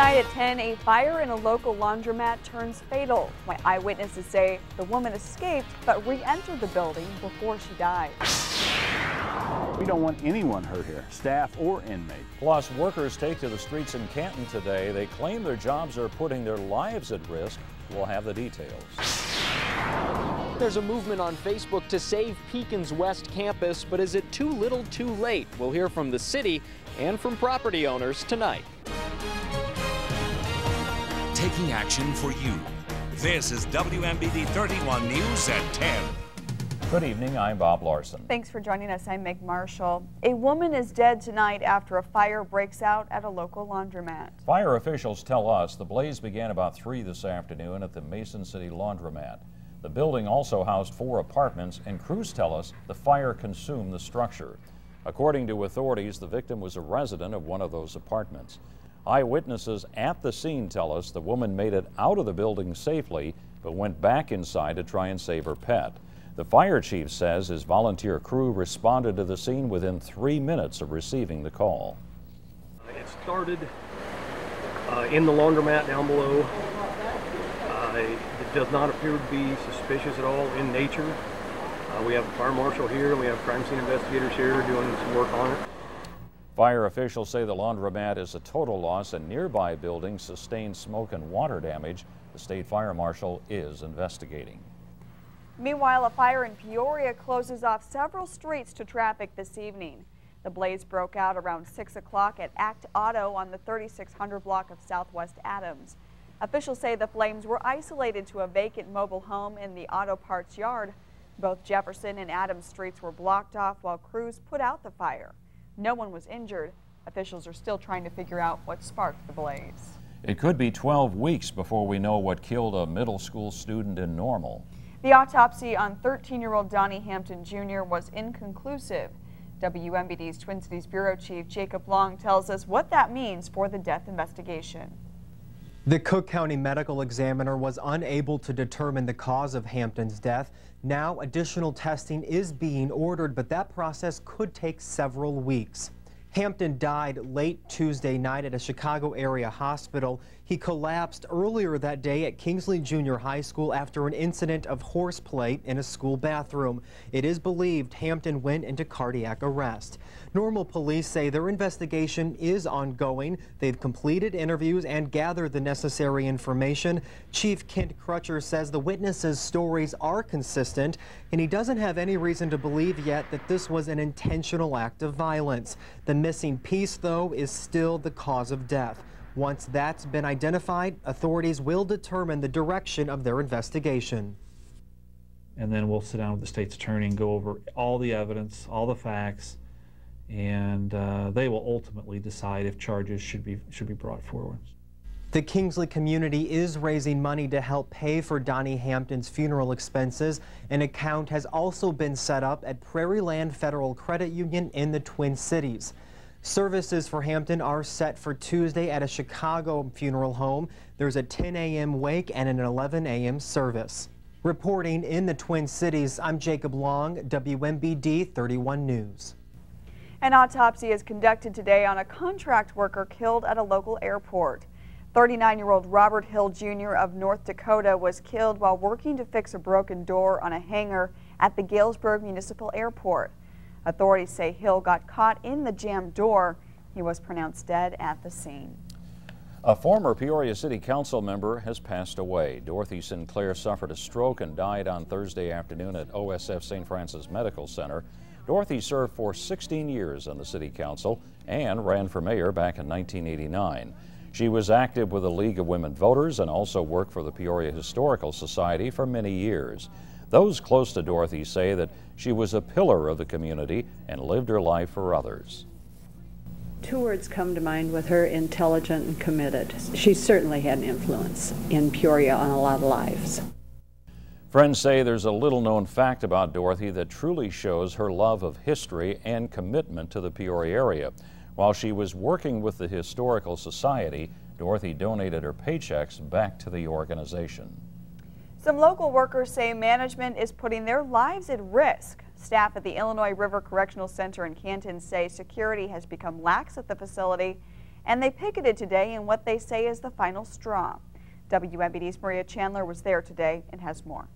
Tonight at 10, a fire in a local laundromat turns fatal. Eyewitnesses say the woman escaped but re-entered the building before she died. We don't want anyone hurt here, staff or inmate. Plus, workers take to the streets in Canton today. They claim their jobs are putting their lives at risk. We'll have the details. There's a movement on Facebook to save Pekin's West Campus, but is it too little too late? We'll hear from the city and from property owners tonight. Taking action for you. This is WMBD 31 News at 10. Good evening, I'm Bob Larson. Thanks for joining us. I'm Meg Marshall. A woman is dead tonight after a fire breaks out at a local laundromat. Fire officials tell us the blaze began about 3 this afternoon at the Mason City Laundromat. The building also housed 4 apartments, and crews tell us the fire consumed the structure. According to authorities, the victim was a resident of one of those apartments. Eyewitnesses at the scene tell us the woman made it out of the building safely, but went back inside to try and save her pet. The fire chief says his volunteer crew responded to the scene within 3 minutes of receiving the call. It started in the laundromat down below. It does not appear to be suspicious at all in nature. We have the fire marshal here, and we have crime scene investigators here doing some work on it. Fire officials say the laundromat is a total loss and nearby buildings sustained smoke and water damage. The state fire marshal is investigating. Meanwhile, a fire in Peoria closes off several streets to traffic this evening. The blaze broke out around 6 o'clock at Act Auto on the 3600 block of Southwest Adams. Officials say the flames were isolated to a vacant mobile home in the auto parts yard. Both Jefferson and Adams streets were blocked off while crews put out the fire. No one was injured. Officials are still trying to figure out what sparked the blaze. It could be 12 weeks before we know what killed a middle school student in Normal. The autopsy on 13-year-old Donnie Hampton Jr. was inconclusive. WMBD's Twin Cities Bureau Chief Jacob Long tells us what that means for the death investigation. The Cook County Medical Examiner was unable to determine the cause of Hampton's death. Now additional testing is being ordered, but that process could take several weeks. Hampton died late Tuesday night at a Chicago area hospital. He collapsed earlier that day at Kingsley Junior High School after an incident of horseplay in a school bathroom. It is believed Hampton went into cardiac arrest. Normal police say their investigation is ongoing. They've completed interviews and gathered the necessary information. Chief Kent Crutcher says the witnesses' stories are consistent, and he doesn't have any reason to believe yet that this was an intentional act of violence. The missing piece, though, is still the cause of death. Once that's been identified, authorities will determine the direction of their investigation. And then we'll sit down with the state's attorney and go over all the evidence, all the facts, and they will ultimately decide if charges should be brought forward. The Kingsley community is raising money to help pay for Donnie Hampton's funeral expenses. An account has also been set up at Prairie Land Federal Credit Union in the Twin Cities. Services for Hampton are set for Tuesday at a Chicago funeral home. There's a 10 a.m. wake and an 11 a.m. service. Reporting in the Twin Cities, I'm Jacob Long, WMBD 31 News. An autopsy is conducted today on a contract worker killed at a local airport. 39-year-old Robert Hill Jr. of North Dakota was killed while working to fix a broken door on a hangar at the Galesburg Municipal Airport. Authorities say Hill got caught in the jammed door. He was pronounced dead at the scene. A former Peoria City Council member has passed away. Dorothy Sinclair suffered a stroke and died on Thursday afternoon at OSF St. Francis Medical Center. Dorothy served for 16 years on the City Council and ran for mayor back in 1989. She was active with the League of Women Voters and also worked for the Peoria Historical Society for many years. Those close to Dorothy say that she was a pillar of the community and lived her life for others. 2 words come to mind with her: intelligent and committed. She certainly had an influence in Peoria on a lot of lives. Friends say there's a little-known fact about Dorothy that truly shows her love of history and commitment to the Peoria area. While she was working with the Historical Society, Dorothy donated her paychecks back to the organization. Some local workers say management is putting their lives at risk. Staff at the Illinois River Correctional Center in Canton say security has become lax at the facility And they picketed today in what they say is the final straw. WMBD's Maria Chandler was there today and has more.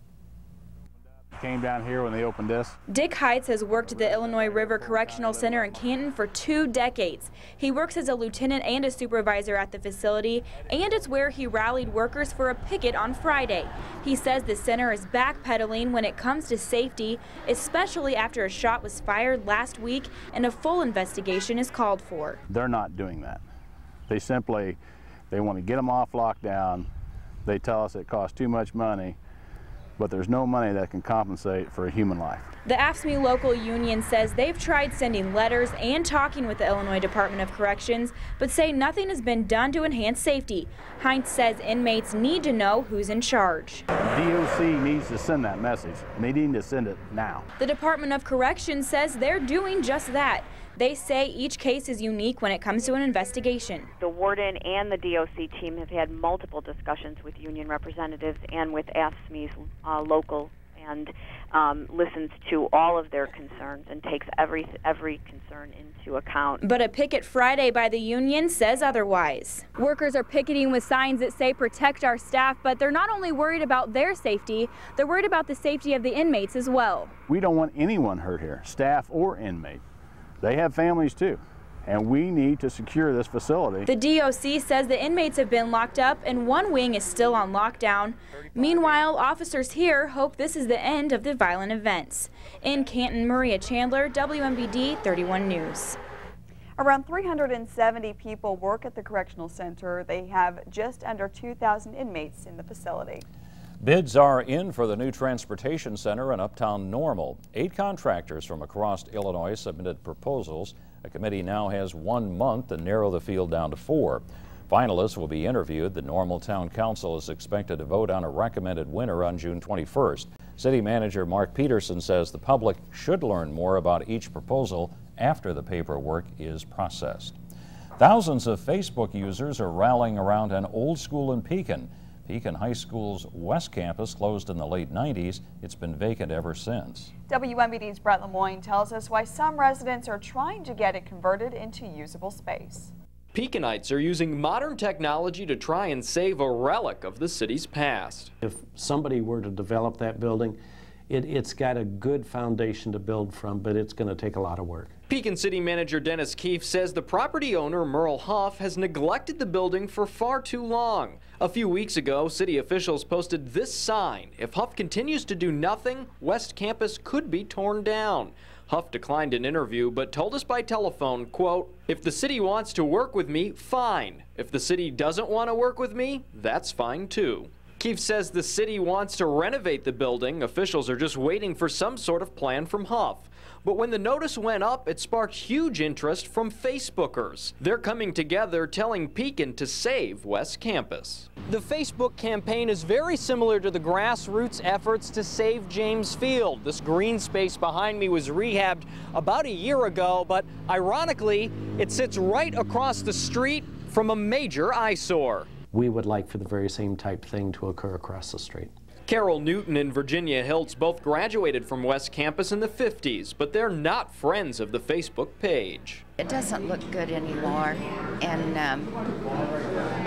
Came down here when they opened this. Dick Heitz has worked at the Illinois River Correctional Center in Canton for 2 decades. He works as a lieutenant and a supervisor at the facility, and it's where he rallied workers for a picket on Friday. He says the center is backpedaling when it comes to safety, especially after a shot was fired last week and a full investigation is called for. They're not doing that. They want to get them off lockdown. They tell us it costs too much money, but there's no money that can compensate for a human life. The AFSCME local union says they've tried sending letters and talking with the Illinois Department of Corrections, but say nothing has been done to enhance safety. Heitz says inmates need to know who's in charge. DOC needs to send that message. They need to send it now. The Department of Corrections says they're doing just that. They say each case is unique when it comes to an investigation. The warden and the DOC team have had multiple discussions with union representatives and with AFSCME's local, and listens to all of their concerns and takes every concern into account. But a picket Friday by the union says otherwise. Workers are picketing with signs that say protect our staff, but they're not only worried about their safety, they're worried about the safety of the inmates as well. We don't want anyone hurt here, staff or inmate. They have families too, and we need to secure this facility. The DOC says the inmates have been locked up and one wing is still on lockdown. Meanwhile, officers here hope this is the end of the violent events. In Canton, Maria Chandler, WMBD 31 News. Around 370 people work at the Correctional Center. They have just under 2,000 inmates in the facility. Bids are in for the new transportation center in Uptown Normal. 8 contractors from across Illinois submitted proposals. A committee now has 1 month to narrow the field down to 4. Finalists will be interviewed. The Normal Town Council is expected to vote on a recommended winner on June 21st. City Manager Mark Peterson says the public should learn more about each proposal after the paperwork is processed. Thousands of Facebook users are rallying around an old school in Pekin. Pekin High School's West Campus closed in the late 90s. It's been vacant ever since. WMBD's Brett Lemoyne tells us why some residents are trying to get it converted into usable space. Pekinites are using modern technology to try and save a relic of the city's past. If somebody were to develop that building, it's got a good foundation to build from, but it's going to take a lot of work. Pekin City Manager Dennis Keefe says the property owner, Merle Huff, has neglected the building for far too long. A few weeks ago, city officials posted this sign: if Huff continues to do nothing, West Campus could be torn down. Huff declined an interview, but told us by telephone, quote, "If the city wants to work with me, fine. If the city doesn't want to work with me, that's fine too." Keefe says the city wants to renovate the building. Officials are just waiting for some sort of plan from Huff. But when the notice went up, it sparked huge interest from Facebookers. They're coming together telling Pekin to save West Campus. The Facebook campaign is very similar to the grassroots efforts to save James Field. This green space behind me was rehabbed about a year ago, but ironically, it sits right across the street from a major eyesore. We would like for the very same type thing to occur across the street. Carol Newton and Virginia Hiltz both graduated from West Campus in the 50s, but they're not friends of the Facebook page. It doesn't look good anymore, and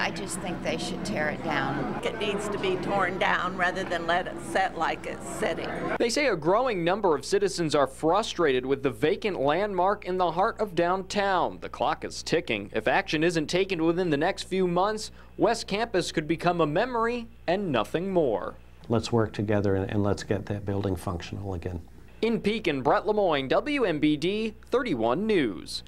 I just think they should tear it down. It needs to be torn down rather than let it sit like it's sitting. They say a growing number of citizens are frustrated with the vacant landmark in the heart of downtown. The clock is ticking. If action isn't taken within the next few months, West Campus could become a memory and nothing more. Let's work together and let's get that building functional again. In Pekin, Brett Lemoyne, WMBD 31 News.